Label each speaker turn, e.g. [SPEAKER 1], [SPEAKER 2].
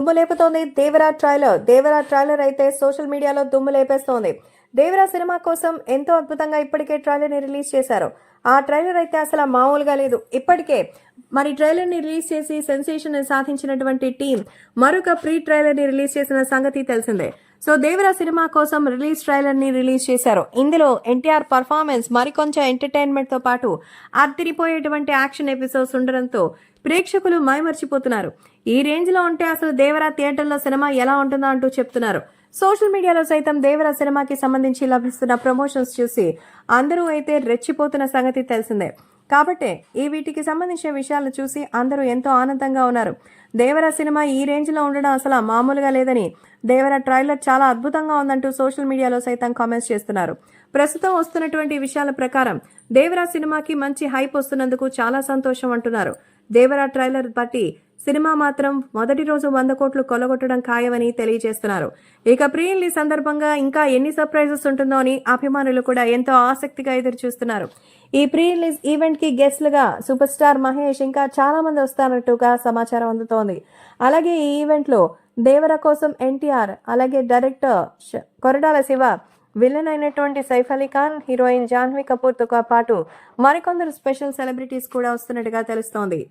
[SPEAKER 1] దుమ్ము లేపుతోంది దేవరా ట్రైలర్ అయితే సోషల్ మీడియాలో దుమ్ము లేపేస్తోంది. దేవరా సినిమా కోసం ఎంతో అద్భుతంగా ఇప్పటికే ట్రైలర్ ని రిలీజ్ చేశారు. ఆ ట్రైలర్ అయితే అసలు మామూలుగా లేదు. ఇప్పటికే మరి ట్రైలర్ ని రిలీజ్ చేసి సెన్సేషన్ సాధించినటువంటి టీం మరొక ప్రీ ట్రైలర్ ని రిలీజ్ చేసిన సంగతి తెలిసిందే. సో దేవరా సినిమా కోసం రిలీజ్ ట్రైలర్ ని రిలీజ్ చేశారు. ఇందులో ఎన్టీఆర్ పర్ఫార్మెన్స్ మరికొంచెం ఎంటర్టైన్మెంట్ తో పాటు అదిరిపోయేటువంటి యాక్షన్ ఎపిసోడ్స్ ఉండడంతో ప్రేక్షకులు మైమర్చిపోతున్నారు. ఈ రేంజ్ లో ఉంటే అసలు దేవరా థియేటర్లో సినిమా ఎలా ఉంటుందో అంటూ చెప్తున్నారు. సోషల్ మీడియాలో సైతం దేవరా సినిమాకి సంబంధించి లభిస్తున్న ప్రమోషన్స్ చూసి అందరూ అయితే రెచ్చిపోతున్న సంగతి తెలిసిందే. కాబట్టే ఈ వీటికి సంబంధించిన విషయాలను చూసి అందరూ ఎంతో ఆనందంగా ఉన్నారు. దేవరా సినిమా ఈ రేంజ్ లో ఉండడం అసలు మామూలుగా లేదని, దేవరా ట్రైలర్ చాలా అద్భుతంగా ఉందంటూ సోషల్ మీడియాలో సైతం కామెంట్స్ చేస్తున్నారు. ప్రస్తుతం వస్తున్నటువంటి విషయాల ప్రకారం దేవరా సినిమాకి మంచి హైప్ వస్తున్నందుకు చాలా సంతోషం అంటున్నారు. దేవరా ట్రైలర్ బట్టి సినిమా మాత్రం మొదటి రోజు 100 కోట్లు కొల్లగొట్టడం ఖాయమని తెలియజేస్తున్నారు. ఇక ప్రీ రిలీజ్ సందర్భంగా ఇంకా ఎన్ని సర్ప్రైజెస్ ఉంటుందో అని అభిమానులు కూడా ఎంతో ఆసక్తిగా ఎదురు చూస్తున్నారు. ఈ ప్రీ రిలీజ్ ఈవెంట్ కి గెస్ట్లుగా సూపర్ స్టార్ మహేష్ ఇంకా చాలా మంది వస్తారన్నట్టుగా సమాచారం అందుతోంది. అలాగే ఈ ఈవెంట్ లో దేవరా కోసం ఎన్టీఆర్, అలాగే డైరెక్టర్ కొరటాల శివ, విలన్ అయినటువంటి సైఫ్ అలీ ఖాన్, హీరోయిన్ జాహ్నవి కపూర్ తో పాటు మరికొందరు స్పెషల్ సెలబ్రిటీస్ కూడా వస్తున్నట్టుగా తెలుస్తోంది.